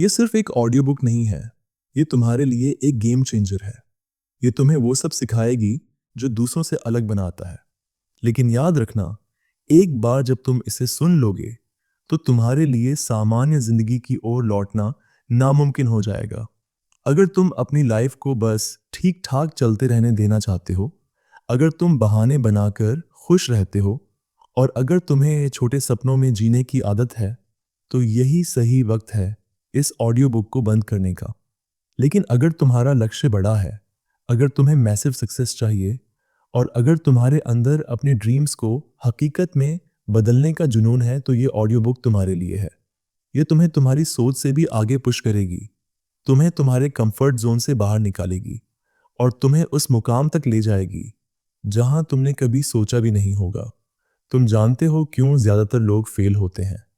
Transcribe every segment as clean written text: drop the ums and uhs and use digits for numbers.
ये सिर्फ एक ऑडियो बुक नहीं है, ये तुम्हारे लिए एक गेम चेंजर है। ये तुम्हें वो सब सिखाएगी जो दूसरों से अलग बनाता है। लेकिन याद रखना, एक बार जब तुम इसे सुन लोगे, तो तुम्हारे लिए सामान्य जिंदगी की ओर लौटना नामुमकिन हो जाएगा। अगर तुम अपनी लाइफ को बस ठीक ठाक चलते रहने देना चाहते हो, अगर तुम बहाने बनाकर खुश रहते हो, और अगर तुम्हें छोटे सपनों में जीने की आदत है, तो यही सही वक्त है इस ऑडियो बुक को बंद करने का। लेकिन अगर तुम्हारा लक्ष्य बड़ा है, अगर तुम्हें मैसिव सक्सेस चाहिए, और अगर तुम्हारे अंदर अपने ड्रीम्स को हकीकत में बदलने का जुनून है, तो ये ऑडियो बुक तुम्हारे लिए है। ये तुम्हें तुम्हारी सोच से भी आगे पुश करेगी, तुम्हें तुम्हारे कंफर्ट जोन से बाहर निकालेगी, और तुम्हें उस मुकाम तक ले जाएगी जहां तुमने कभी सोचा भी नहीं होगा। तुम जानते हो क्यों ज्यादातर लोग फेल होते हैं?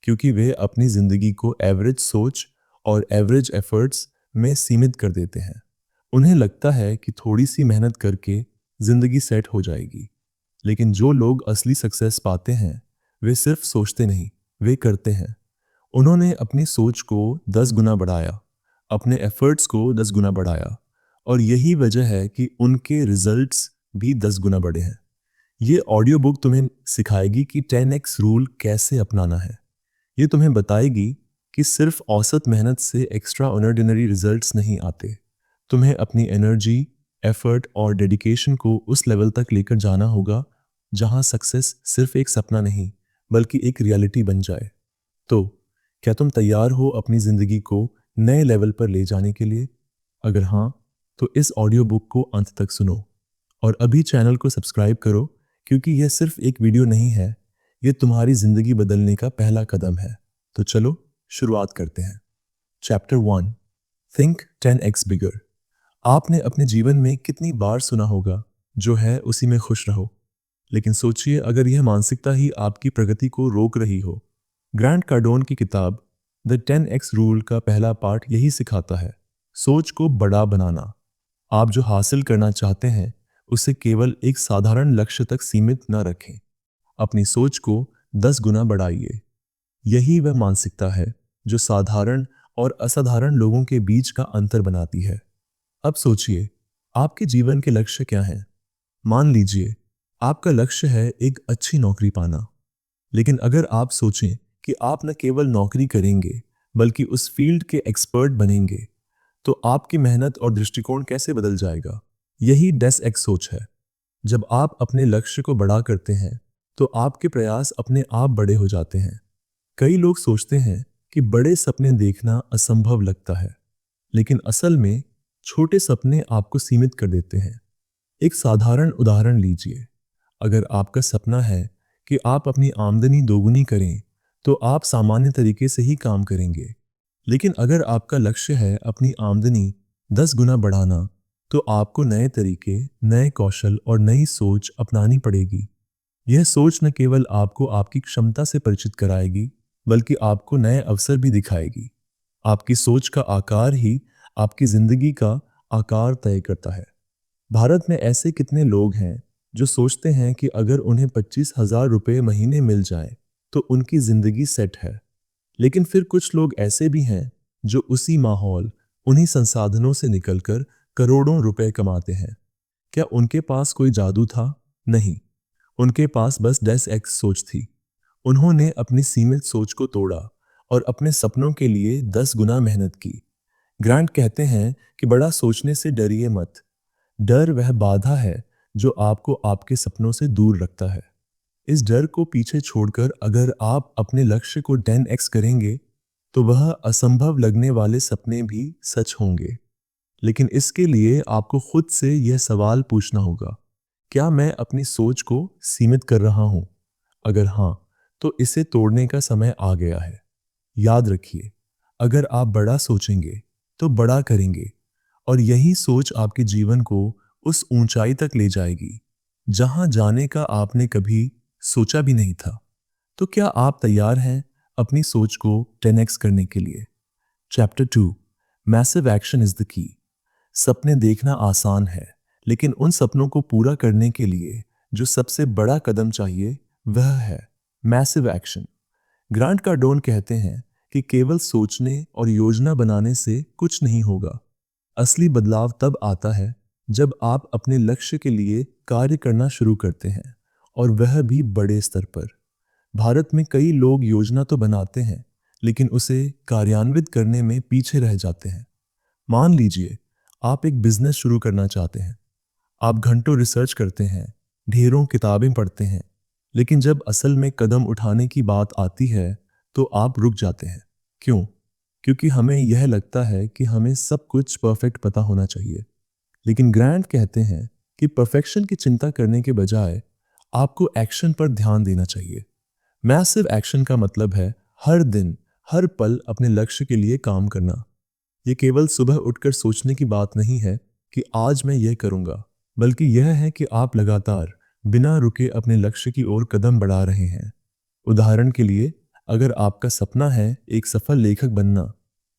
क्योंकि वे अपनी जिंदगी को एवरेज सोच और एवरेज एफर्ट्स में सीमित कर देते हैं। उन्हें लगता है कि थोड़ी सी मेहनत करके जिंदगी सेट हो जाएगी। लेकिन जो लोग असली सक्सेस पाते हैं, वे सिर्फ सोचते नहीं, वे करते हैं। उन्होंने अपनी सोच को 10 गुना बढ़ाया, अपने एफर्ट्स को 10 गुना बढ़ाया, और यही वजह है कि उनके रिजल्ट्स भी 10 गुना बढ़े हैं। ये ऑडियो बुक तुम्हें सिखाएगी कि 10x रूल कैसे अपनाना है। ये तुम्हें बताएगी कि सिर्फ औसत मेहनत से एक्स्ट्रा ऑर्डिनरी रिजल्ट्स नहीं आते। तुम्हें अपनी एनर्जी, एफर्ट और डेडिकेशन को उस लेवल तक लेकर जाना होगा जहां सक्सेस सिर्फ एक सपना नहीं, बल्कि एक रियलिटी बन जाए। तो क्या तुम तैयार हो अपनी जिंदगी को नए लेवल पर ले जाने के लिए? अगर हाँ, तो इस ऑडियो बुक को अंत तक सुनो, और अभी चैनल को सब्सक्राइब करो, क्योंकि यह सिर्फ एक वीडियो नहीं है, यह तुम्हारी जिंदगी बदलने का पहला कदम है। तो चलो शुरुआत करते हैं। चैप्टर 1, थिंक 10x बिगर। आपने अपने जीवन में कितनी बार सुना होगा, जो है उसी में खुश रहो। लेकिन सोचिए, अगर यह मानसिकता ही आपकी प्रगति को रोक रही हो। ग्रांट कार्डोन की किताब द 10x रूल का पहला पार्ट यही सिखाता है, सोच को बड़ा बनाना। आप जो हासिल करना चाहते हैं, उसे केवल एक साधारण लक्ष्य तक सीमित न रखें। अपनी सोच को 10 गुना बढ़ाइए। यही वह मानसिकता है जो साधारण और असाधारण लोगों के बीच का अंतर बनाती है। अब सोचिए, आपके जीवन के लक्ष्य क्या हैं? मान लीजिए आपका लक्ष्य है एक अच्छी नौकरी पाना। लेकिन अगर आप सोचें कि आप न केवल नौकरी करेंगे, बल्कि उस फील्ड के एक्सपर्ट बनेंगे, तो आपकी मेहनत और दृष्टिकोण कैसे बदल जाएगा? यही 10x सोच है। जब आप अपने लक्ष्य को बड़ा करते हैं, तो आपके प्रयास अपने आप बड़े हो जाते हैं। कई लोग सोचते हैं कि बड़े सपने देखना असंभव लगता है, लेकिन असल में छोटे सपने आपको सीमित कर देते हैं। एक साधारण उदाहरण लीजिए। अगर आपका सपना है कि आप अपनी आमदनी दोगुनी करें, तो आप सामान्य तरीके से ही काम करेंगे। लेकिन अगर आपका लक्ष्य है अपनी आमदनी 10 गुना बढ़ाना, तो आपको नए तरीके, नए कौशल और नई सोच अपनानी पड़ेगी। यह सोच न केवल आपको आपकी क्षमता से परिचित कराएगी, बल्कि आपको नए अवसर भी दिखाएगी। आपकी सोच का आकार ही आपकी जिंदगी का आकार तय करता है। भारत में ऐसे कितने लोग हैं जो सोचते हैं कि अगर उन्हें 25,000 रुपये महीने मिल जाए, तो उनकी जिंदगी सेट है। लेकिन फिर कुछ लोग ऐसे भी हैं जो उसी माहौल, उन्हीं संसाधनों से निकलकर करोड़ों रुपए कमाते हैं। क्या उनके पास कोई जादू था? नहीं, उनके पास बस 10x सोच थी। उन्होंने अपनी सीमित सोच को तोड़ा और अपने सपनों के लिए 10 गुना मेहनत की। ग्रांट कहते हैं कि बड़ा सोचने से डरिए मत। डर वह बाधा है जो आपको आपके सपनों से दूर रखता है। इस डर को पीछे छोड़कर अगर आप अपने लक्ष्य को 10x करेंगे, तो वह असंभव लगने वाले सपने भी सच होंगे। लेकिन इसके लिए आपको खुद से यह सवाल पूछना होगा, क्या मैं अपनी सोच को सीमित कर रहा हूं? अगर हाँ, तो इसे तोड़ने का समय आ गया है। याद रखिए, अगर आप बड़ा सोचेंगे, तो बड़ा करेंगे, और यही सोच आपके जीवन को उस ऊंचाई तक ले जाएगी जहां जाने का आपने कभी सोचा भी नहीं था। तो क्या आप तैयार हैं अपनी सोच को 10x करने के लिए? Chapter 2, massive action is the key. सपने देखना आसान है, लेकिन उन सपनों को पूरा करने के लिए जो सबसे बड़ा कदम चाहिए, वह है मैसिव एक्शन। ग्रांट कार्डोन कहते हैं कि केवल सोचने और योजना बनाने से कुछ नहीं होगा। असली बदलाव तब आता है जब आप अपने लक्ष्य के लिए कार्य करना शुरू करते हैं, और वह भी बड़े स्तर पर। भारत में कई लोग योजना तो बनाते हैं, लेकिन उसे कार्यान्वित करने में पीछे रह जाते हैं। मान लीजिए आप एक बिजनेस शुरू करना चाहते हैं। आप घंटों रिसर्च करते हैं, ढेरों किताबें पढ़ते हैं, लेकिन जब असल में कदम उठाने की बात आती है तो आप रुक जाते हैं। क्यों? क्योंकि हमें यह लगता है कि हमें सब कुछ परफेक्ट पता होना चाहिए। लेकिन ग्रैंट कहते हैं कि परफेक्शन की चिंता करने के बजाय आपको एक्शन पर ध्यान देना चाहिए। मैसिव एक्शन का मतलब है हर दिन, हर पल अपने लक्ष्य के लिए काम करना। ये केवल सुबह उठकर सोचने की बात नहीं है कि आज मैं यह करूंगा, बल्कि यह है कि आप लगातार बिना रुके अपने लक्ष्य की ओर कदम बढ़ा रहे हैं। उदाहरण के लिए, अगर आपका सपना है एक सफल लेखक बनना,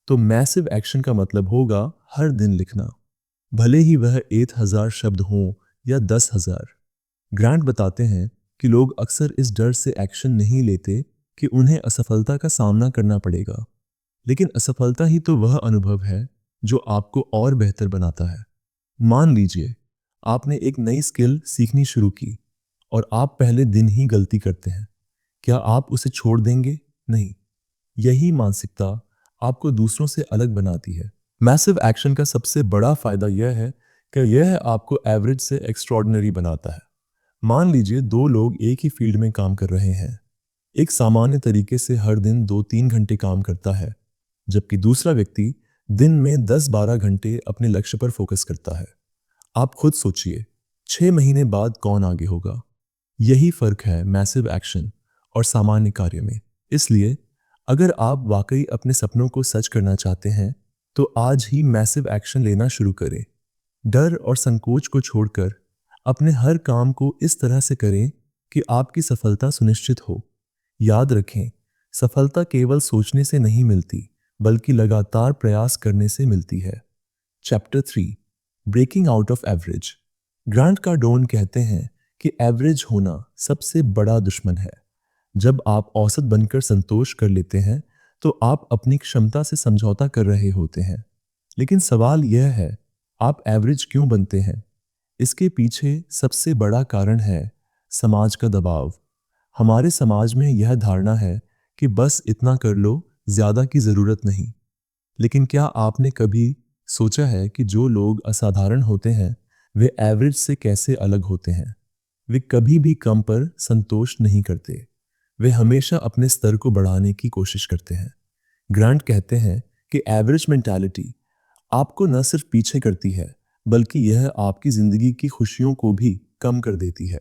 तो मैसिव एक्शन का मतलब होगा हर दिन लिखना, भले ही वह 1000 शब्द हों या 10,000। ग्रांट बताते हैं कि लोग अक्सर इस डर से एक्शन नहीं लेते कि उन्हें असफलता का सामना करना पड़ेगा। लेकिन असफलता ही तो वह अनुभव है जो आपको और बेहतर बनाता है। मान लीजिए आपने एक नई स्किल सीखनी शुरू की और आप पहले दिन ही गलती करते हैं। क्या आप उसे छोड़ देंगे? नहीं। यही मानसिकता आपको दूसरों से अलग बनाती है। मैसिव एक्शन का सबसे बड़ा फायदा यह है कि यह आपको एवरेज से एक्स्ट्रॉर्डिनरी बनाता है। मान लीजिए दो लोग एक ही फील्ड में काम कर रहे हैं। एक सामान्य तरीके से हर दिन 2-3 घंटे काम करता है, जबकि दूसरा व्यक्ति दिन में 10-12 घंटे अपने लक्ष्य पर फोकस करता है। आप खुद सोचिए, 6 महीने बाद कौन आगे होगा? यही फर्क है मैसिव एक्शन और सामान्य कार्य में। इसलिए अगर आप वाकई अपने सपनों को सच करना चाहते हैं, तो आज ही मैसिव एक्शन लेना शुरू करें। डर और संकोच को छोड़कर अपने हर काम को इस तरह से करें कि आपकी सफलता सुनिश्चित हो। याद रखें, सफलता केवल सोचने से नहीं मिलती, बल्कि लगातार प्रयास करने से मिलती है। Chapter 3, breaking out of average. Grant Cardone कहते हैं कि एवरेज होना सबसे बड़ा दुश्मन है। जब आप औसत बनकर संतोष कर लेते हैं, तो आप अपनी क्षमता से समझौता कर रहे होते हैं। लेकिन सवाल यह है, आप एवरेज क्यों बनते हैं? इसके पीछे सबसे बड़ा कारण है समाज का दबाव। हमारे समाज में यह धारणा है कि बस इतना कर लो, ज्यादा की जरूरत नहीं। लेकिन क्या आपने कभी सोचा है कि जो लोग असाधारण होते हैं, वे एवरेज से कैसे अलग होते हैं? वे कभी भी कम पर संतोष नहीं करते। वे हमेशा अपने स्तर को बढ़ाने की कोशिश करते हैं। ग्रांट कहते हैं कि एवरेज मेंटालिटी आपको न सिर्फ पीछे करती है, बल्कि यह आपकी जिंदगी की खुशियों को भी कम कर देती है।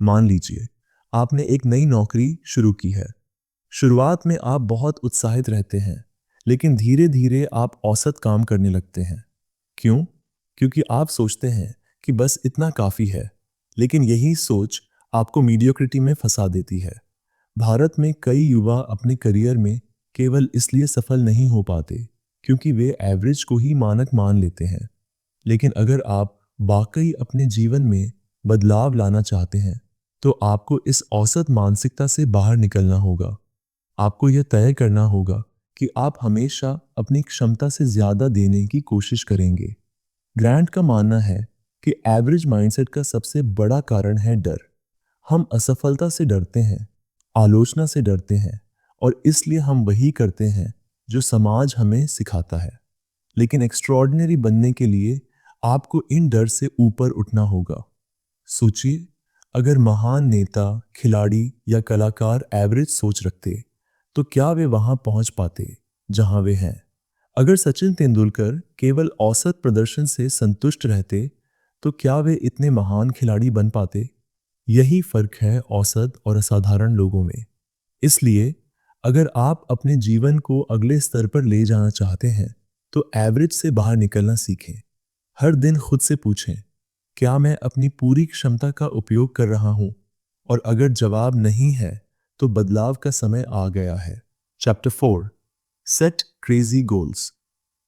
मान लीजिए आपने एक नई नौकरी शुरू की है। शुरुआत में आप बहुत उत्साहित रहते हैं, लेकिन धीरे धीरे आप औसत काम करने लगते हैं। क्यों? क्योंकि आप सोचते हैं कि बस इतना काफी है। लेकिन यही सोच आपको मीडियोक्रिटी में फंसा देती है। भारत में कई युवा अपने करियर में केवल इसलिए सफल नहीं हो पाते क्योंकि वे एवरेज को ही मानक मान लेते हैं। लेकिन अगर आप वाकई अपने जीवन में बदलाव लाना चाहते हैं, तो आपको इस औसत मानसिकता से बाहर निकलना होगा। आपको यह तय करना होगा कि आप हमेशा अपनी क्षमता से ज्यादा देने की कोशिश करेंगे। ग्रांट का मानना है कि एवरेज माइंडसेट का सबसे बड़ा कारण है डर। हम असफलता से डरते हैं, आलोचना से डरते हैं, और इसलिए हम वही करते हैं जो समाज हमें सिखाता है। लेकिन एक्स्ट्रॉर्डिनरी बनने के लिए आपको इन डर से ऊपर उठना होगा। सोचिए, अगर महान नेता, खिलाड़ी या कलाकार एवरेज सोच रखते, तो क्या वे वहां पहुंच पाते जहां वे हैं? अगर सचिन तेंदुलकर केवल औसत प्रदर्शन से संतुष्ट रहते, तो क्या वे इतने महान खिलाड़ी बन पाते? यही फर्क है औसत और असाधारण लोगों में। इसलिए अगर आप अपने जीवन को अगले स्तर पर ले जाना चाहते हैं, तो एवरेज से बाहर निकलना सीखें। हर दिन खुद से पूछें, क्या मैं अपनी पूरी क्षमता का उपयोग कर रहा हूं? और अगर जवाब नहीं है, तो बदलाव का समय आ गया है। Chapter 4, set crazy goals.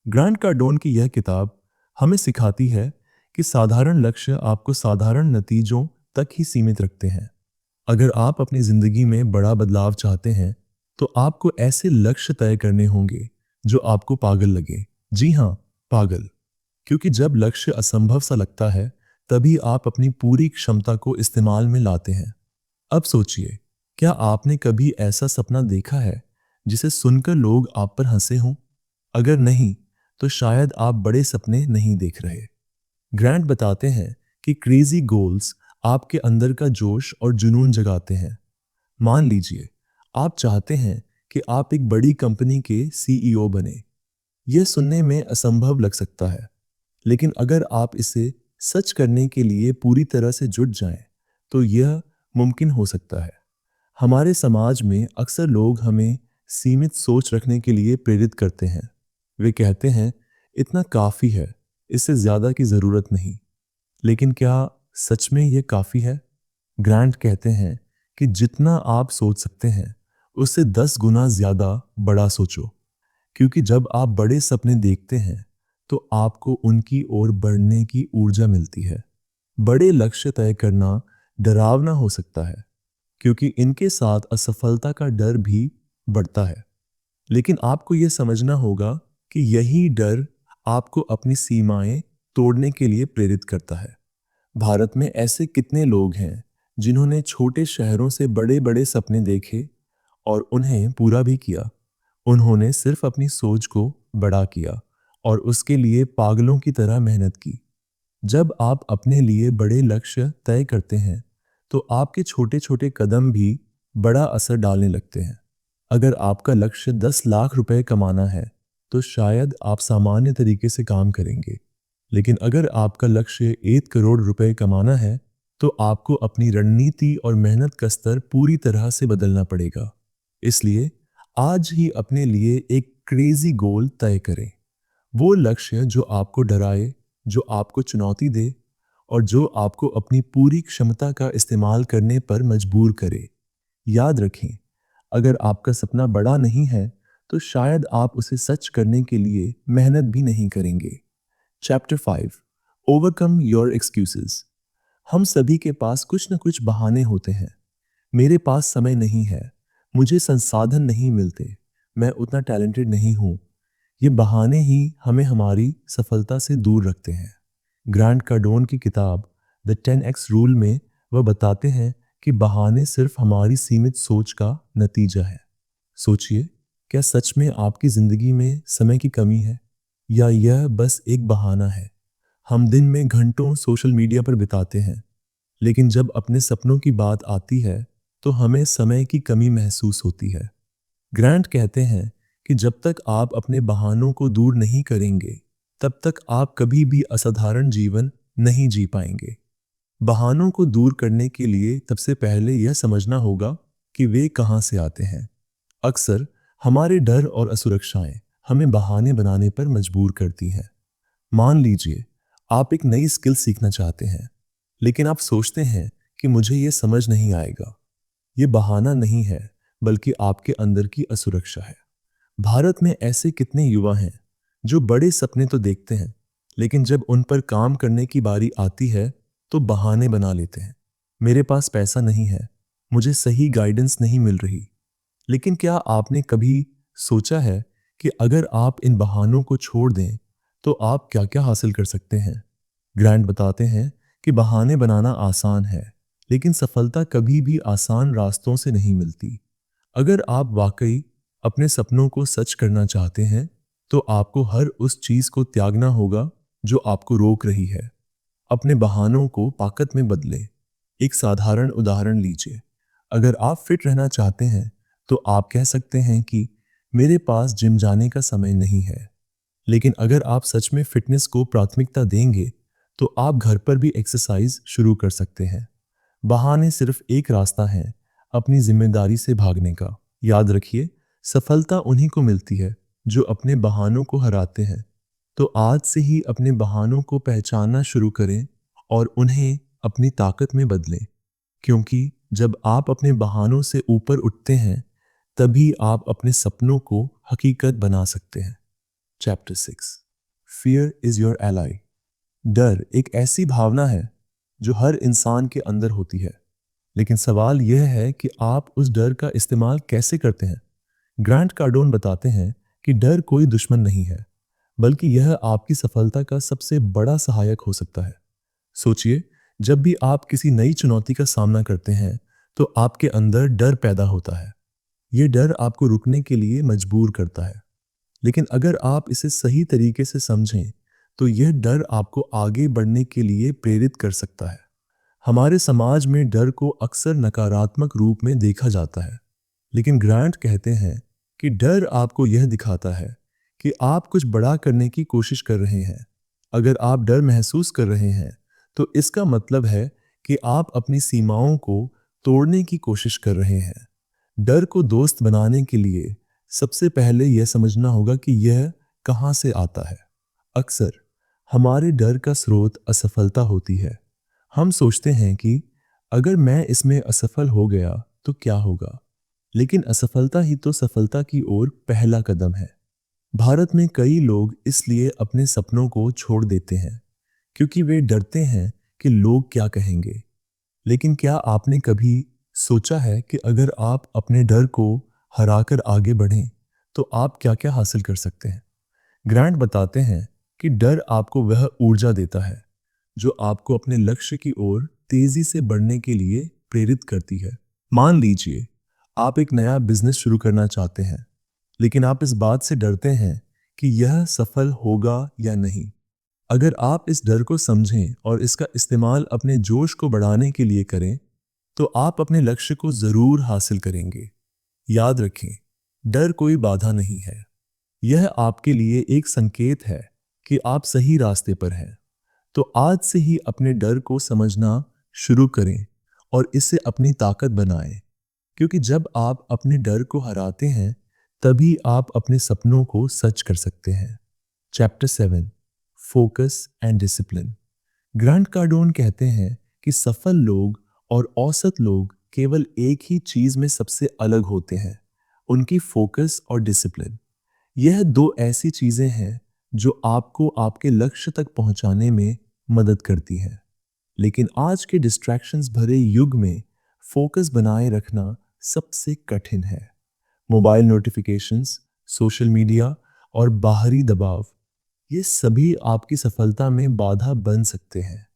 Grant Cardone की यह किताब हमें सिखाती है कि साधारण लक्ष्य आपको साधारण नतीजों तक ही सीमित रखते हैं। अगर आप अपनी जिंदगी में बड़ा बदलाव चाहते हैं, तो आपको ऐसे लक्ष्य तय करने होंगे जो आपको पागल लगे। जी हाँ, पागल। क्योंकि जब लक्ष्य असंभव सा लगता है, तभी आप अपनी पूरी क्षमता को इस्तेमाल में लाते हैं। अब सोचिए, क्या आपने कभी ऐसा सपना देखा है जिसे सुनकर लोग आप पर हंसे हों? अगर नहीं, तो शायद आप बड़े सपने नहीं देख रहे। ग्रैंट बताते हैं कि क्रेजी गोल्स आपके अंदर का जोश और जुनून जगाते हैं। मान लीजिए, आप चाहते हैं कि आप एक बड़ी कंपनी के सीईओ बने। यह सुनने में असंभव लग सकता है, लेकिन अगर आप इसे सच करने के लिए पूरी तरह से जुट जाएं, तो यह मुमकिन हो सकता है। हमारे समाज में अक्सर लोग हमें सीमित सोच रखने के लिए प्रेरित करते हैं। वे कहते हैं, इतना काफ़ी है, इससे ज़्यादा की ज़रूरत नहीं। लेकिन क्या सच में यह काफ़ी है? ग्रांट कहते हैं कि जितना आप सोच सकते हैं, उससे 10 गुना ज़्यादा बड़ा सोचो। क्योंकि जब आप बड़े सपने देखते हैं, तो आपको उनकी ओर बढ़ने की ऊर्जा मिलती है। बड़े लक्ष्य तय करना डरावना हो सकता है, क्योंकि इनके साथ असफलता का डर भी बढ़ता है। लेकिन आपको यह समझना होगा कि यही डर आपको अपनी सीमाएं तोड़ने के लिए प्रेरित करता है। भारत में ऐसे कितने लोग हैं जिन्होंने छोटे शहरों से बड़े बड़े सपने देखे और उन्हें पूरा भी किया। उन्होंने सिर्फ अपनी सोच को बड़ा किया और उसके लिए पागलों की तरह मेहनत की। जब आप अपने लिए बड़े लक्ष्य तय करते हैं, तो आपके छोटे छोटे कदम भी बड़ा असर डालने लगते हैं। अगर आपका लक्ष्य 10 लाख रुपए कमाना है, तो शायद आप सामान्य तरीके से काम करेंगे। लेकिन अगर आपका लक्ष्य 1 करोड़ रुपए कमाना है, तो आपको अपनी रणनीति और मेहनत का स्तर पूरी तरह से बदलना पड़ेगा। इसलिए आज ही अपने लिए एक क्रेजी गोल तय करें। वो लक्ष्य जो आपको डराए, जो आपको चुनौती दे और जो आपको अपनी पूरी क्षमता का इस्तेमाल करने पर मजबूर करे। याद रखें, अगर आपका सपना बड़ा नहीं है, तो शायद आप उसे सच करने के लिए मेहनत भी नहीं करेंगे। Chapter 5, overcome your excuses. हम सभी के पास कुछ न कुछ बहाने होते हैं। मेरे पास समय नहीं है, मुझे संसाधन नहीं मिलते, मैं उतना टैलेंटेड नहीं हूँ। ये बहाने ही हमें हमारी सफलता से दूर रखते हैं। ग्रांट कार्डोन की किताब द 10x रूल में वह बताते हैं कि बहाने सिर्फ हमारी सीमित सोच का नतीजा है। सोचिए, क्या सच में आपकी जिंदगी में समय की कमी है, या यह बस एक बहाना है? हम दिन में घंटों सोशल मीडिया पर बिताते हैं, लेकिन जब अपने सपनों की बात आती है, तो हमें समय की कमी महसूस होती है। ग्रांट कहते हैं कि जब तक आप अपने बहानों को दूर नहीं करेंगे, तब तक आप कभी भी असाधारण जीवन नहीं जी पाएंगे। बहानों को दूर करने के लिए सबसे पहले यह समझना होगा कि वे कहाँ से आते हैं। अक्सर हमारे डर और असुरक्षाएं हमें बहाने बनाने पर मजबूर करती हैं। मान लीजिए, आप एक नई स्किल सीखना चाहते हैं, लेकिन आप सोचते हैं कि मुझे यह समझ नहीं आएगा। ये बहाना नहीं है, बल्कि आपके अंदर की असुरक्षा है। भारत में ऐसे कितने युवा हैं जो बड़े सपने तो देखते हैं, लेकिन जब उन पर काम करने की बारी आती है, तो बहाने बना लेते हैं। मेरे पास पैसा नहीं है, मुझे सही गाइडेंस नहीं मिल रही। लेकिन क्या आपने कभी सोचा है कि अगर आप इन बहानों को छोड़ दें, तो आप क्या क्या हासिल कर सकते हैं? ग्रैंट बताते हैं कि बहाने बनाना आसान है, लेकिन सफलता कभी भी आसान रास्तों से नहीं मिलती। अगर आप वाकई अपने सपनों को सच करना चाहते हैं, तो आपको हर उस चीज को त्यागना होगा जो आपको रोक रही है। अपने बहानों को ताकत में बदलें। एक साधारण उदाहरण लीजिए। अगर आप फिट रहना चाहते हैं, तो आप कह सकते हैं कि मेरे पास जिम जाने का समय नहीं है। लेकिन अगर आप सच में फिटनेस को प्राथमिकता देंगे, तो आप घर पर भी एक्सरसाइज शुरू कर सकते हैं। बहाने सिर्फ एक रास्ता है अपनी जिम्मेदारी से भागने का। याद रखिए, सफलता उन्हीं को मिलती है जो अपने बहानों को हराते हैं। तो आज से ही अपने बहानों को पहचानना शुरू करें और उन्हें अपनी ताकत में बदलें, क्योंकि जब आप अपने बहानों से ऊपर उठते हैं, तभी आप अपने सपनों को हकीकत बना सकते हैं। Chapter 6, fear is your ally. डर एक ऐसी भावना है जो हर इंसान के अंदर होती है, लेकिन सवाल यह है कि आप उस डर का इस्तेमाल कैसे करते हैं। ग्रांट कार्डोन बताते हैं कि डर कोई दुश्मन नहीं है, बल्कि यह आपकी सफलता का सबसे बड़ा सहायक हो सकता है। सोचिए, जब भी आप किसी नई चुनौती का सामना करते हैं, तो आपके अंदर डर पैदा होता है। ये डर आपको रुकने के लिए मजबूर करता है। लेकिन अगर आप इसे सही तरीके से समझें, तो यह डर आपको आगे बढ़ने के लिए प्रेरित कर सकता है। हमारे समाज में डर को अक्सर नकारात्मक रूप में देखा जाता है, लेकिन ग्रांट कहते हैं कि डर आपको यह दिखाता है कि आप कुछ बड़ा करने की कोशिश कर रहे हैं। अगर आप डर महसूस कर रहे हैं, तो इसका मतलब है कि आप अपनी सीमाओं को तोड़ने की कोशिश कर रहे हैं। डर को दोस्त बनाने के लिए सबसे पहले यह समझना होगा कि यह कहाँ से आता है। अक्सर हमारे डर का स्रोत असफलता होती है। हम सोचते हैं कि अगर मैं इसमें असफल हो गया तो क्या होगा, लेकिन असफलता ही तो सफलता की ओर पहला कदम है। भारत में कई लोग इसलिए अपने सपनों को छोड़ देते हैं क्योंकि वे डरते हैं कि लोग क्या कहेंगे। लेकिन क्या आपने कभी सोचा है कि अगर आप अपने डर को हराकर आगे बढ़ें, तो आप क्या-क्या हासिल कर सकते हैं? ग्रांट बताते हैं कि डर आपको वह ऊर्जा देता है जो आपको अपने लक्ष्य की ओर तेजी से बढ़ने के लिए प्रेरित करती है। मान लीजिए, आप एक नया बिजनेस शुरू करना चाहते हैं, लेकिन आप इस बात से डरते हैं कि यह सफल होगा या नहीं। अगर आप इस डर को समझें और इसका इस्तेमाल अपने जोश को बढ़ाने के लिए करें, तो आप अपने लक्ष्य को जरूर हासिल करेंगे। याद रखें, डर कोई बाधा नहीं है। यह आपके लिए एक संकेत है कि आप सही रास्ते पर हैं। तो आज से ही अपने डर को समझना शुरू करें और इसे अपनी ताकत बनाएं, क्योंकि जब आप अपने डर को हराते हैं, तभी आप अपने सपनों को सच कर सकते हैं। Chapter 7, focus and discipline. Grant Cardone कहते हैं कि सफल लोग और औसत लोग केवल एक ही चीज में सबसे अलग होते हैं, उनकी फोकस और डिसिप्लिन। यह दो ऐसी चीजें हैं जो आपको आपके लक्ष्य तक पहुंचाने में मदद करती हैं। लेकिन आज के डिस्ट्रैक्शंस भरे युग में फोकस बनाए रखना सबसे कठिन है। मोबाइल नोटिफिकेशंस, सोशल मीडिया और बाहरी दबाव, ये सभी आपकी सफलता में बाधा बन सकते हैं।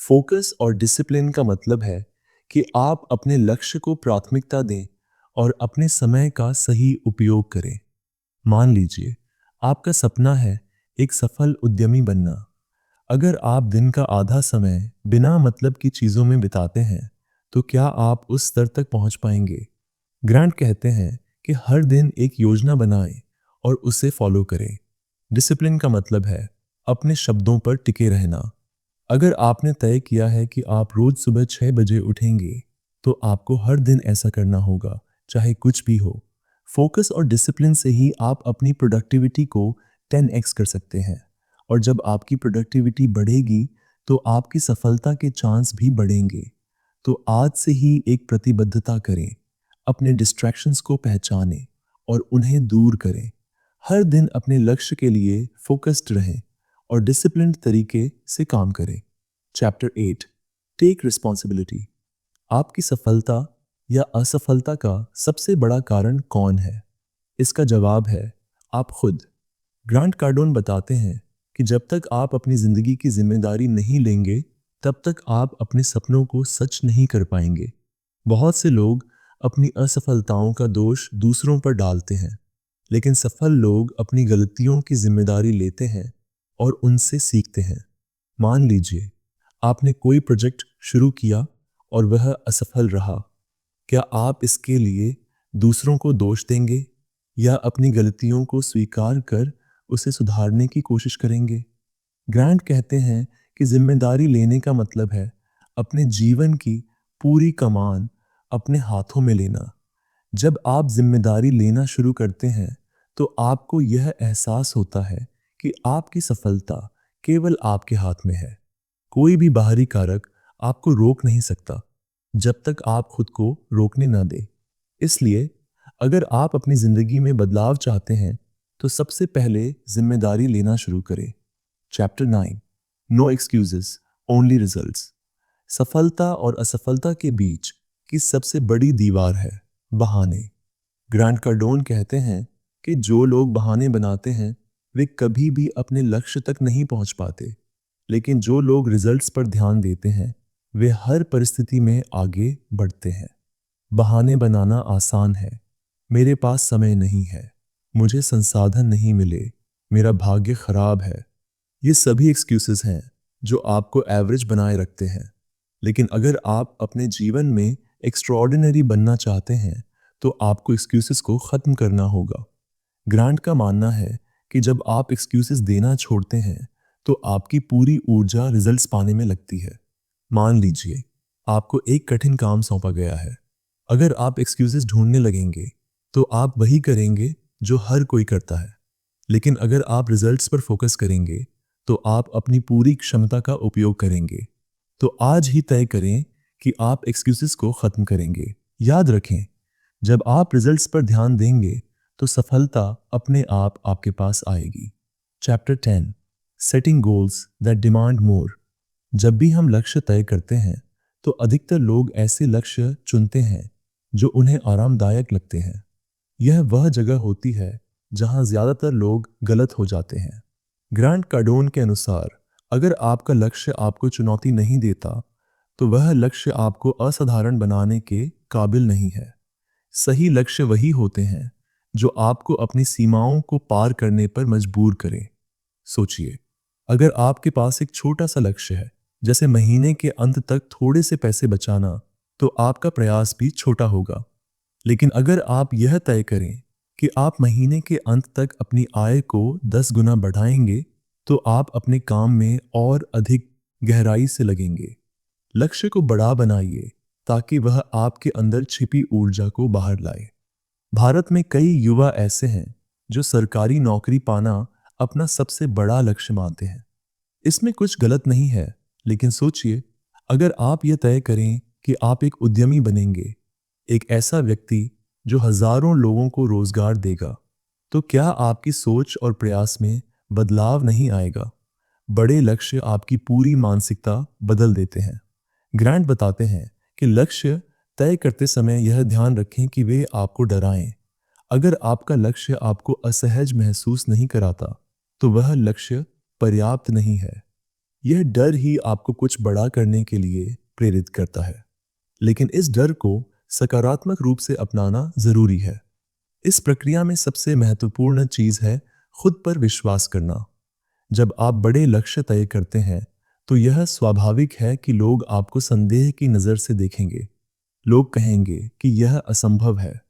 फोकस और डिसिप्लिन का मतलब है कि आप अपने लक्ष्य को प्राथमिकता दें और अपने समय का सही उपयोग करें। मान लीजिए, आपका सपना है एक सफल उद्यमी बनना। अगर आप दिन का आधा समय बिना मतलब की चीजों में बिताते हैं, तो क्या आप उस स्तर तक पहुंच पाएंगे? ग्रांट कहते हैं कि हर दिन एक योजना बनाएं और उसे फॉलो करें। डिसिप्लिन का मतलब है अपने शब्दों पर टिके रहना। अगर आपने तय किया है कि आप रोज सुबह 6 बजे उठेंगे, तो आपको हर दिन ऐसा करना होगा, चाहे कुछ भी हो। फोकस और डिसिप्लिन से ही आप अपनी प्रोडक्टिविटी को 10x कर सकते हैं, और जब आपकी प्रोडक्टिविटी बढ़ेगी, तो आपकी सफलता के चांस भी बढ़ेंगे। तो आज से ही एक प्रतिबद्धता करें, अपने डिस्ट्रैक्शंस को पहचानें और उन्हें दूर करें। हर दिन अपने लक्ष्य के लिए फोकस्ड रहें और डिसिप्लिन्ड तरीके से काम करें। Chapter 8, take responsibility. आपकी सफलता या असफलता का सबसे बड़ा कारण कौन है? इसका जवाब है आप खुद। ग्रांट कार्डोन बताते हैं कि जब तक आप अपनी जिंदगी की जिम्मेदारी नहीं लेंगे, तब तक आप अपने सपनों को सच नहीं कर पाएंगे। बहुत से लोग अपनी असफलताओं का दोष दूसरों पर डालते हैं, लेकिन सफल लोग अपनी गलतियों की जिम्मेदारी लेते हैं और उनसे सीखते हैं। मान लीजिए, आपने कोई प्रोजेक्ट शुरू किया और वह असफल रहा। क्या आप इसके लिए दूसरों को दोष देंगे या अपनी गलतियों को स्वीकार कर उसे सुधारने की कोशिश करेंगे? ग्रांट कहते हैं कि जिम्मेदारी लेने का मतलब है अपने जीवन की पूरी कमान अपने हाथों में लेना। जब आप जिम्मेदारी लेना शुरू करते हैं, तो आपको यह एहसास होता है कि आपकी सफलता केवल आपके हाथ में है। कोई भी बाहरी कारक आपको रोक नहीं सकता, जब तक आप खुद को रोकने ना दें। इसलिए अगर आप अपनी जिंदगी में बदलाव चाहते हैं, तो सबसे पहले जिम्मेदारी लेना शुरू करें। Chapter 9, no excuses, only results. सफलता और असफलता के बीच की सबसे बड़ी दीवार है बहाने। ग्रांट कार्डोन कहते हैं कि जो लोग बहाने बनाते हैं वे कभी भी अपने लक्ष्य तक नहीं पहुंच पाते, लेकिन जो लोग रिजल्ट्स पर ध्यान देते हैं वे हर परिस्थिति में आगे बढ़ते हैं। बहाने बनाना आसान है, मेरे पास समय नहीं है, मुझे संसाधन नहीं मिले, मेरा भाग्य खराब है। ये सभी एक्सक्यूजेस हैं जो आपको एवरेज बनाए रखते हैं। लेकिन अगर आप अपने जीवन में एक्स्ट्रॉर्डिनरी बनना चाहते हैं तो आपको एक्सक्यूजेस को ख़त्म करना होगा। ग्रांट का मानना है कि जब आप एक्सक्यूजेस देना छोड़ते हैं तो आपकी पूरी ऊर्जा रिजल्ट्स पाने में लगती है। मान लीजिए आपको एक कठिन काम सौंपा गया है। अगर आप एक्सक्यूजेस ढूंढने लगेंगे तो आप वही करेंगे जो हर कोई करता है। लेकिन अगर आप रिजल्ट्स पर फोकस करेंगे तो आप अपनी पूरी क्षमता का उपयोग करेंगे। तो आज ही तय करें कि आप एक्सक्यूजेस को खत्म करेंगे। याद रखें, जब आप रिजल्ट्स पर ध्यान देंगे तो सफलता अपने आप आपके पास आएगी। Chapter 10, setting goals that demand more. जब भी हम लक्ष्य तय करते हैं तो अधिकतर लोग ऐसे लक्ष्य चुनते हैं जो उन्हें आरामदायक लगते हैं। यह वह जगह होती है जहां ज्यादातर लोग गलत हो जाते हैं। ग्रांट कार्डोन के अनुसार अगर आपका लक्ष्य आपको चुनौती नहीं देता तो वह लक्ष्य आपको असाधारण बनाने के काबिल नहीं है। सही लक्ष्य वही होते हैं जो आपको अपनी सीमाओं को पार करने पर मजबूर करें। सोचिए, अगर आपके पास एक छोटा सा लक्ष्य है, जैसे महीने के अंत तक थोड़े से पैसे बचाना, तो आपका प्रयास भी छोटा होगा। लेकिन अगर आप यह तय करें कि आप महीने के अंत तक अपनी आय को 10 गुना बढ़ाएंगे, तो आप अपने काम में और अधिक गहराई से लगेंगे। लक्ष्य को बड़ा बनाइए ताकि वह आपके अंदर छिपी ऊर्जा को बाहर लाए। भारत में कई युवा ऐसे हैं जो सरकारी नौकरी पाना अपना सबसे बड़ा लक्ष्य मानते हैं। इसमें कुछ गलत नहीं है, लेकिन सोचिए, अगर आप यह तय करें कि आप एक उद्यमी बनेंगे, एक ऐसा व्यक्ति जो हजारों लोगों को रोजगार देगा, तो क्या आपकी सोच और प्रयास में बदलाव नहीं आएगा? बड़े लक्ष्य आपकी पूरी मानसिकता बदल देते हैं। ग्रांट बताते हैं कि लक्ष्य तय करते समय यह ध्यान रखें कि वे आपको डराएं। अगर आपका लक्ष्य आपको असहज महसूस नहीं कराता, तो वह लक्ष्य पर्याप्त नहीं है। यह डर ही आपको कुछ बड़ा करने के लिए प्रेरित करता है। लेकिन इस डर को सकारात्मक रूप से अपनाना जरूरी है। इस प्रक्रिया में सबसे महत्वपूर्ण चीज है खुद पर विश्वास करना। जब आप बड़े लक्ष्य तय करते हैं तो यह स्वाभाविक है कि लोग आपको संदेह की नज़र से देखेंगे। लोग कहेंगे कि यह असंभव है।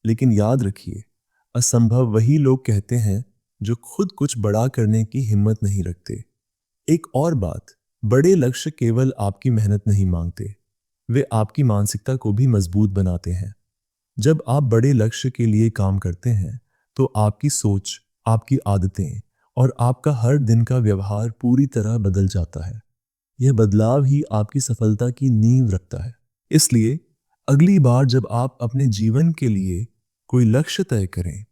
लेकिन याद रखिए, असंभव वही लोग कहते हैं जो खुद कुछ बड़ा करने की हिम्मत नहीं रखते। एक और बात, बड़े लक्ष्य केवल आपकी मेहनत नहीं मांगते, वे आपकी मानसिकता को भी मजबूत बनाते हैं। जब आप बड़े लक्ष्य के लिए काम करते हैं तो आपकी सोच, आपकी आदतें और आपका हर दिन का व्यवहार पूरी तरह बदल जाता है। यह बदलाव ही आपकी सफलता की नींव रखता है। इसलिए अगली बार जब आप अपने जीवन के लिए कोई लक्ष्य तय करें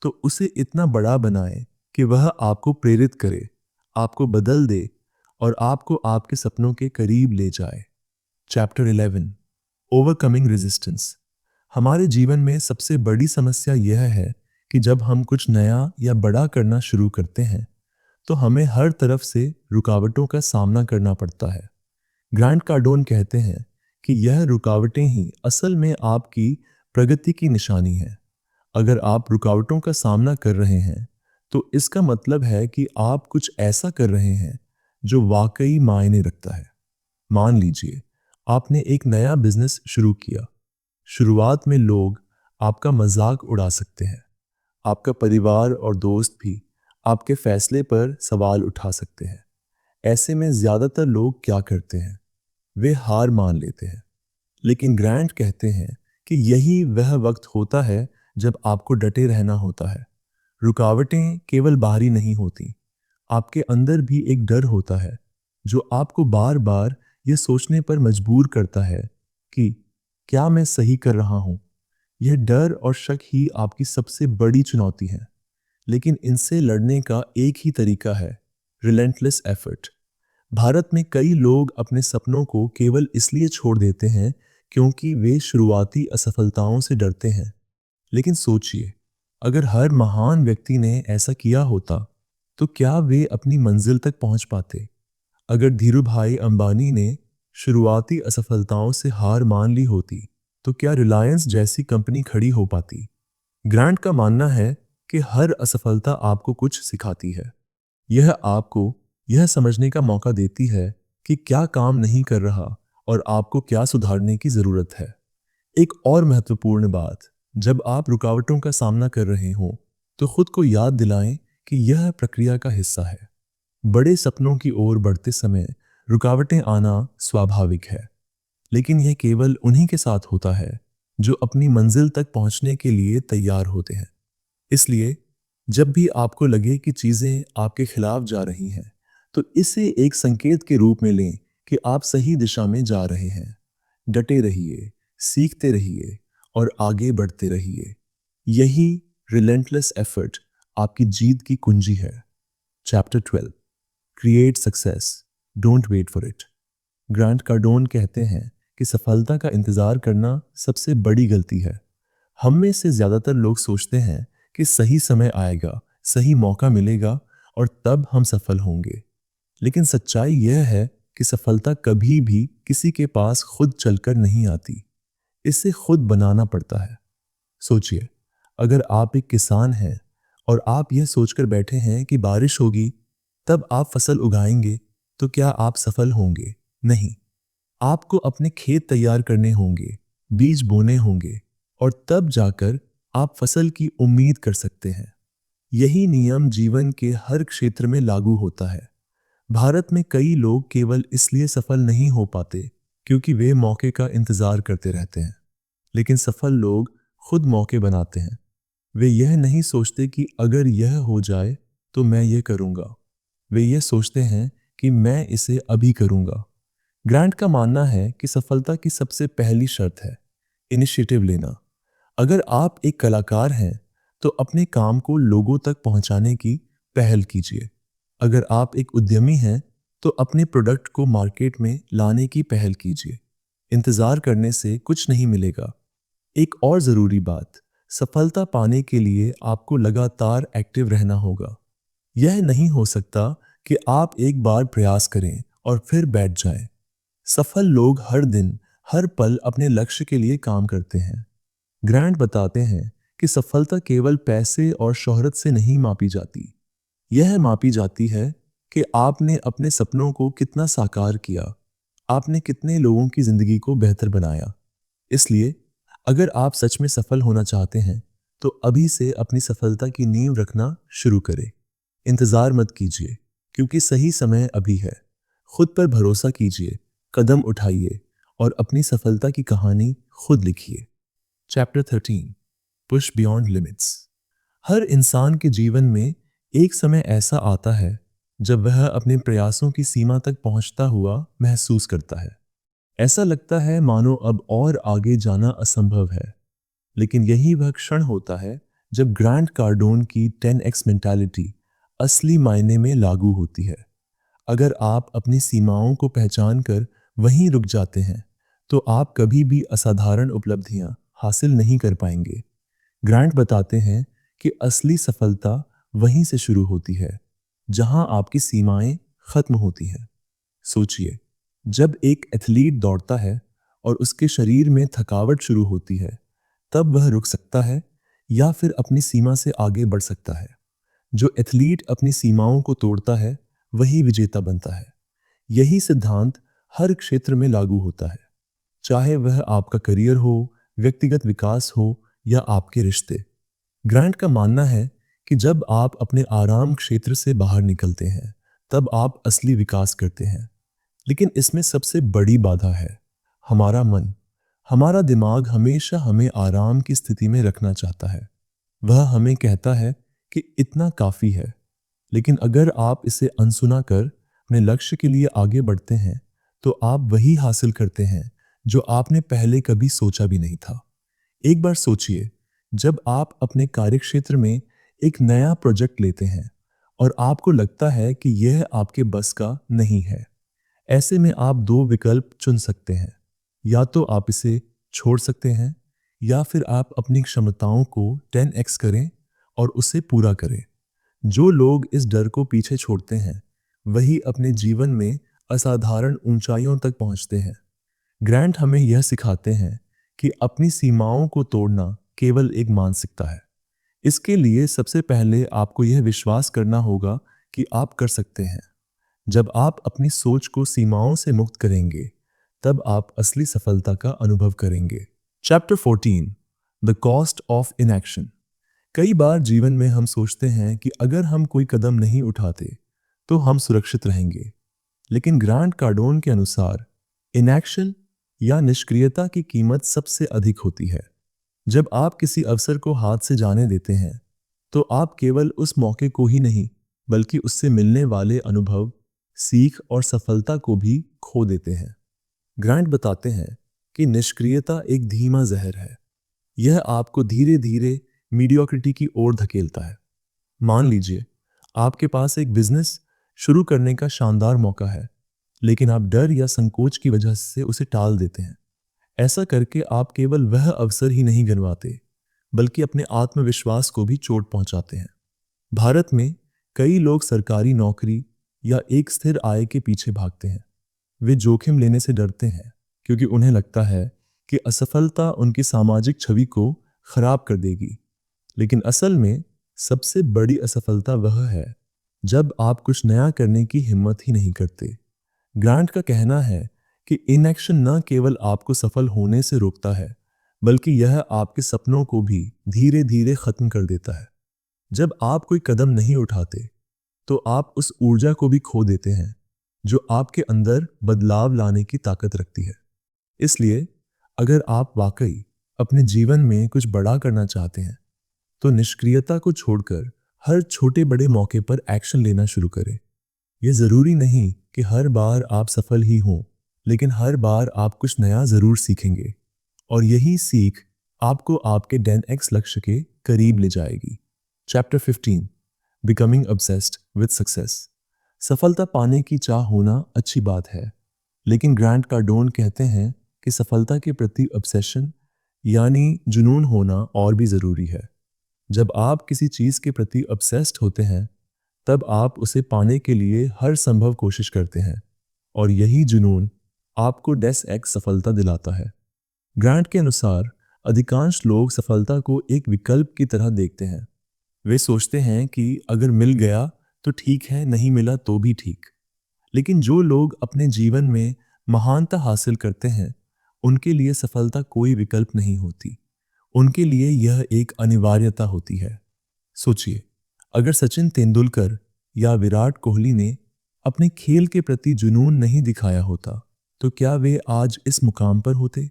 तो उसे इतना बड़ा बनाएं कि वह आपको प्रेरित करे, आपको बदल दे और आपको आपके सपनों के करीब ले जाए। Chapter 11, overcoming resistance. हमारे जीवन में सबसे बड़ी समस्या यह है कि जब हम कुछ नया या बड़ा करना शुरू करते हैं तो हमें हर तरफ से रुकावटों का सामना करना पड़ता है। ग्रांट कार्डोन कहते हैं कि यह रुकावटें ही असल में आपकी प्रगति की निशानी है। अगर आप रुकावटों का सामना कर रहे हैं तो इसका मतलब है कि आप कुछ ऐसा कर रहे हैं जो वाकई मायने रखता है। मान लीजिए आपने एक नया बिजनेस शुरू किया। शुरुआत में लोग आपका मजाक उड़ा सकते हैं। आपका परिवार और दोस्त भी आपके फैसले पर सवाल उठा सकते हैं। ऐसे में ज्यादातर लोग क्या करते हैं? वे हार मान लेते हैं। लेकिन ग्रांट कहते हैं कि यही वह वक्त होता है जब आपको डटे रहना होता है। रुकावटें केवल बाहरी नहीं होती, आपके अंदर भी एक डर होता है जो आपको बार बार यह सोचने पर मजबूर करता है कि क्या मैं सही कर रहा हूं? यह डर और शक ही आपकी सबसे बड़ी चुनौती है। लेकिन इनसे लड़ने का एक ही तरीका है, रिलेंटलेस एफर्ट। भारत में कई लोग अपने सपनों को केवल इसलिए छोड़ देते हैं क्योंकि वे शुरुआती असफलताओं से डरते हैं। लेकिन सोचिए, अगर हर महान व्यक्ति ने ऐसा किया होता तो क्या वे अपनी मंजिल तक पहुंच पाते? अगर धीरूभाई अंबानी ने शुरुआती असफलताओं से हार मान ली होती तो क्या रिलायंस जैसी कंपनी खड़ी हो पाती? ग्रांट का मानना है कि हर असफलता आपको कुछ सिखाती है। यह आपको यह समझने का मौका देती है कि क्या काम नहीं कर रहा और आपको क्या सुधारने की जरूरत है। एक और महत्वपूर्ण बात, जब आप रुकावटों का सामना कर रहे हो तो खुद को याद दिलाएं कि यह प्रक्रिया का हिस्सा है। बड़े सपनों की ओर बढ़ते समय रुकावटें आना स्वाभाविक है, लेकिन यह केवल उन्हीं के साथ होता है जो अपनी मंजिल तक पहुंचने के लिए तैयार होते हैं। इसलिए जब भी आपको लगे कि चीजें आपके खिलाफ जा रही हैं, तो इसे एक संकेत के रूप में लें कि आप सही दिशा में जा रहे हैं। डटे रहिए, सीखते रहिए और आगे बढ़ते रहिए। यही रिलेंटलेस एफर्ट आपकी जीत की कुंजी है। Chapter 12, create success, don't wait for it. Grant Cardone कहते हैं कि सफलता का इंतजार करना सबसे बड़ी गलती है। हम में से ज्यादातर लोग सोचते हैं कि सही समय आएगा, सही मौका मिलेगा और तब हम सफल होंगे। लेकिन सच्चाई यह है कि सफलता कभी भी किसी के पास खुद चलकर नहीं आती, इसे खुद बनाना पड़ता है। सोचिए, अगर आप एक किसान हैं और आप यह सोचकर बैठे हैं कि बारिश होगी तब आप फसल उगाएंगे, तो क्या आप सफल होंगे? नहीं। आपको अपने खेत तैयार करने होंगे, बीज बोने होंगे और तब जाकर आप फसल की उम्मीद कर सकते हैं। यही नियम जीवन के हर क्षेत्र में लागू होता है। भारत में कई लोग केवल इसलिए सफल नहीं हो पाते क्योंकि वे मौके का इंतजार करते रहते हैं, लेकिन सफल लोग खुद मौके बनाते हैं। वे यह नहीं सोचते कि अगर यह हो जाए तो मैं ये करूंगा। वे यह सोचते हैं कि मैं इसे अभी करूंगा। ग्रांट का मानना है कि सफलता की सबसे पहली शर्त है इनिशिएटिव लेना। अगर आप एक कलाकार हैं तो अपने काम को लोगों तक पहुंचाने की पहल कीजिए। अगर आप एक उद्यमी हैं तो अपने प्रोडक्ट को मार्केट में लाने की पहल कीजिए। इंतजार करने से कुछ नहीं मिलेगा। एक और जरूरी बात, सफलता पाने के लिए आपको लगातार एक्टिव रहना होगा। यह नहीं हो सकता कि आप एक बार प्रयास करें और फिर बैठ जाएं। सफल लोग हर दिन, हर पल अपने लक्ष्य के लिए काम करते हैं। ग्रांट बताते हैं कि सफलता केवल पैसे और शोहरत से नहीं मापी जाती। यह मापी जाती है कि आपने अपने सपनों को कितना साकार किया, आपने कितने लोगों की जिंदगी को बेहतर बनाया। इसलिए अगर आप सच में सफल होना चाहते हैं तो अभी से अपनी सफलता की नींव रखना शुरू करें। इंतजार मत कीजिए, क्योंकि सही समय अभी है। खुद पर भरोसा कीजिए, कदम उठाइए और अपनी सफलता की कहानी खुद लिखिए। Chapter 13, push beyond limits. हर इंसान के जीवन में एक समय ऐसा आता है जब वह अपने प्रयासों की सीमा तक पहुंचता हुआ महसूस करता है। ऐसा लगता है मानो अब और आगे जाना असंभव है। लेकिन यही वह क्षण होता है जब ग्रांट कार्डोन की 10x मेंटालिटी असली मायने में लागू होती है। अगर आप अपनी सीमाओं को पहचान कर वहीं रुक जाते हैं तो आप कभी भी असाधारण उपलब्धियां हासिल नहीं कर पाएंगे। ग्रांट बताते हैं कि असली सफलता वहीं से शुरू होती है जहां आपकी सीमाएं खत्म होती हैं। सोचिए, जब एक एथलीट दौड़ता है और उसके शरीर में थकावट शुरू होती है, तब वह रुक सकता है या फिर अपनी सीमा से आगे बढ़ सकता है। जो एथलीट अपनी सीमाओं को तोड़ता है वही विजेता बनता है। यही सिद्धांत हर क्षेत्र में लागू होता है, चाहे वह आपका करियर हो, व्यक्तिगत विकास हो या आपके रिश्ते। ग्रांट का मानना है कि जब आप अपने आराम क्षेत्र से बाहर निकलते हैं तब आप असली विकास करते हैं। लेकिन इसमें सबसे बड़ी बाधा है हमारा मन। हमारा दिमाग हमेशा हमें आराम की स्थिति में रखना चाहता है। वह हमें कहता है कि इतना काफी है। लेकिन अगर आप इसे अनसुना कर अपने लक्ष्य के लिए आगे बढ़ते हैं तो आप वही हासिल करते हैं जो आपने पहले कभी सोचा भी नहीं था। एक बार सोचिए, जब आप अपने कार्यक्षेत्र में एक नया प्रोजेक्ट लेते हैं और आपको लगता है कि यह आपके बस का नहीं है, ऐसे में आप दो विकल्प चुन सकते हैं। या तो आप इसे छोड़ सकते हैं या फिर आप अपनी क्षमताओं को 10x करें और उसे पूरा करें। जो लोग इस डर को पीछे छोड़ते हैं वही अपने जीवन में असाधारण ऊंचाइयों तक पहुंचते हैं। ग्रांट हमें यह सिखाते हैं कि अपनी सीमाओं को तोड़ना केवल एक मानसिकता है। इसके लिए सबसे पहले आपको यह विश्वास करना होगा कि आप कर सकते हैं। जब आप अपनी सोच को सीमाओं से मुक्त करेंगे तब आप असली सफलता का अनुभव करेंगे। Chapter 14 the cost of inaction. कई बार जीवन में हम सोचते हैं कि अगर हम कोई कदम नहीं उठाते तो हम सुरक्षित रहेंगे, लेकिन ग्रांट कार्डोन के अनुसार इनएक्शन या निष्क्रियता की कीमत सबसे अधिक होती है। जब आप किसी अवसर को हाथ से जाने देते हैं तो आप केवल उस मौके को ही नहीं बल्कि उससे मिलने वाले अनुभव, सीख और सफलता को भी खो देते हैं। ग्रांट बताते हैं कि निष्क्रियता एक धीमा जहर है। यह आपको धीरे धीरे मीडियोक्रिटी की ओर धकेलता है। मान लीजिए आपके पास एक बिजनेस शुरू करने का शानदार मौका है, लेकिन आप डर या संकोच की वजह से उसे टाल देते हैं। ऐसा करके आप केवल वह अवसर ही नहीं गंवाते बल्कि अपने आत्मविश्वास को भी चोट पहुंचाते हैं। भारत में कई लोग सरकारी नौकरी या एक स्थिर आय के पीछे भागते हैं। वे जोखिम लेने से डरते हैं क्योंकि उन्हें लगता है कि असफलता उनकी सामाजिक छवि को खराब कर देगी। लेकिन असल में सबसे बड़ी असफलता वह है जब आप कुछ नया करने की हिम्मत ही नहीं करते। ग्रांट का कहना है कि इनएक्शन न केवल आपको सफल होने से रोकता है बल्कि यह आपके सपनों को भी धीरे धीरे खत्म कर देता है। जब आप कोई कदम नहीं उठाते तो आप उस ऊर्जा को भी खो देते हैं जो आपके अंदर बदलाव लाने की ताकत रखती है। इसलिए अगर आप वाकई अपने जीवन में कुछ बड़ा करना चाहते हैं तो निष्क्रियता को छोड़कर हर छोटे बड़े मौके पर एक्शन लेना शुरू करें। यह जरूरी नहीं कि हर बार आप सफल ही हों, लेकिन हर बार आप कुछ नया जरूर सीखेंगे और यही सीख आपको आपके 10x लक्ष्य के करीब ले जाएगी। Chapter 15 becoming obsessed with success. सफलता पाने की चाह होना अच्छी बात है, लेकिन ग्रांट कार्डोन कहते हैं कि सफलता के प्रति ऑब्सेशन यानी जुनून होना और भी जरूरी है। जब आप किसी चीज के प्रति ऑब्सेस्ड होते हैं तब आप उसे पाने के लिए हर संभव कोशिश करते हैं और यही जुनून आपको 10x सफलता दिलाता है। ग्रांट के अनुसार अधिकांश लोग सफलता को एक विकल्प की तरह देखते हैं। वे सोचते हैं कि अगर मिल गया तो ठीक है, नहीं मिला तो भी ठीक। लेकिन जो लोग अपने जीवन में महानता हासिल करते हैं उनके लिए सफलता कोई विकल्प नहीं होती, उनके लिए यह एक अनिवार्यता होती है। सोचिए, अगर सचिन तेंदुलकर या विराट कोहली ने अपने खेल के प्रति जुनून नहीं दिखाया होता तो क्या वे आज इस मुकाम पर होते?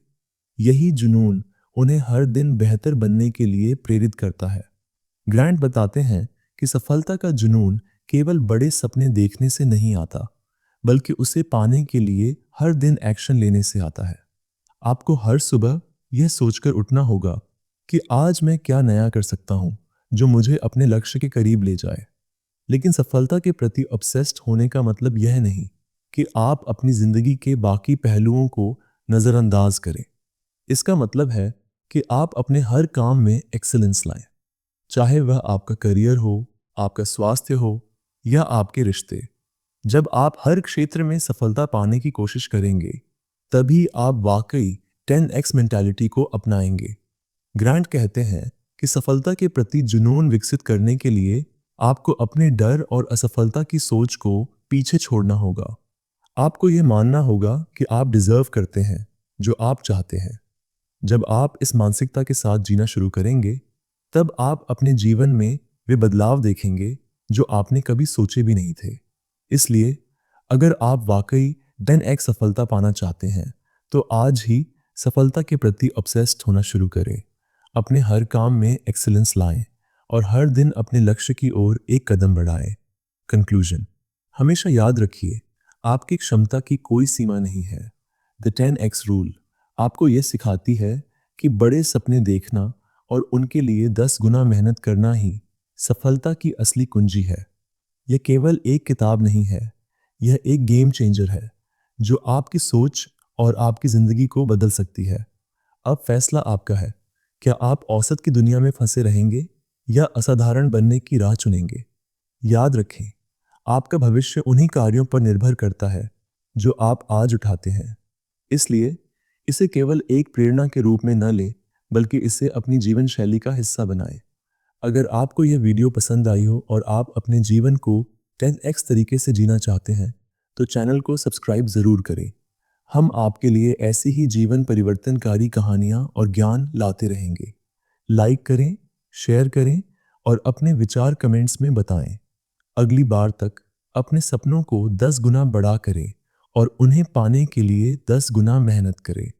यही जुनून उन्हें हर दिन बेहतर बनने के लिए प्रेरित करता है। ग्रांट बताते हैं कि सफलता का जुनून केवल बड़े सपने देखने से नहीं आता बल्कि उसे पाने के लिए हर दिन एक्शन लेने से आता है। आपको हर सुबह यह सोचकर उठना होगा कि आज मैं क्या नया कर सकता हूं जो मुझे अपने लक्ष्य के करीब ले जाए। लेकिन सफलता के प्रति ऑब्सेस्ड होने का मतलब यह नहीं कि आप अपनी जिंदगी के बाकी पहलुओं को नजरअंदाज करें। इसका मतलब है कि आप अपने हर काम में एक्सीलेंस लाएं, चाहे वह आपका करियर हो, आपका स्वास्थ्य हो या आपके रिश्ते। जब आप हर क्षेत्र में सफलता पाने की कोशिश करेंगे तभी आप वाकई 10x मेंटालिटी को अपनाएंगे। ग्रांट कहते हैं कि सफलता के प्रति जुनून विकसित करने के लिए आपको अपने डर और असफलता की सोच को पीछे छोड़ना होगा। आपको यह मानना होगा कि आप डिजर्व करते हैं जो आप चाहते हैं। जब आप इस मानसिकता के साथ जीना शुरू करेंगे तब आप अपने जीवन में वे बदलाव देखेंगे जो आपने कभी सोचे भी नहीं थे। इसलिए अगर आप वाकई 10x सफलता पाना चाहते हैं तो आज ही सफलता के प्रति ऑब्सेस्ड होना शुरू करें। अपने हर काम में एक्सीलेंस लाएं और हर दिन अपने लक्ष्य की ओर एक कदम बढ़ाएं। कंक्लूजन, हमेशा याद रखिए, आपकी क्षमता की कोई सीमा नहीं है। द 10x रूल आपको यह सिखाती है कि बड़े सपने देखना और उनके लिए 10 गुना मेहनत करना ही सफलता की असली कुंजी है। यह केवल एक किताब नहीं है, यह एक गेम चेंजर है जो आपकी सोच और आपकी जिंदगी को बदल सकती है। अब फैसला आपका है क्या आप औसत की दुनिया में फंसे रहेंगे या असाधारण बनने की राह चुनेंगे? याद रखें, आपका भविष्य उन्हीं कार्यों पर निर्भर करता है जो आप आज उठाते हैं। इसलिए इसे केवल एक प्रेरणा के रूप में न लें, बल्कि इसे अपनी जीवन शैली का हिस्सा बनाएं। अगर आपको यह वीडियो पसंद आई हो और आप अपने जीवन को 10x तरीके से जीना चाहते हैं, तो चैनल को सब्सक्राइब ज़रूर करें। हम आपके लिए ऐसी ही जीवन परिवर्तनकारी कहानियाँ और ज्ञान लाते रहेंगे। लाइक करें, शेयर करें और अपने विचार कमेंट्स में बताएं। अगली बार तक अपने सपनों को 10 गुना बड़ा करें और उन्हें पाने के लिए 10 गुना मेहनत करें।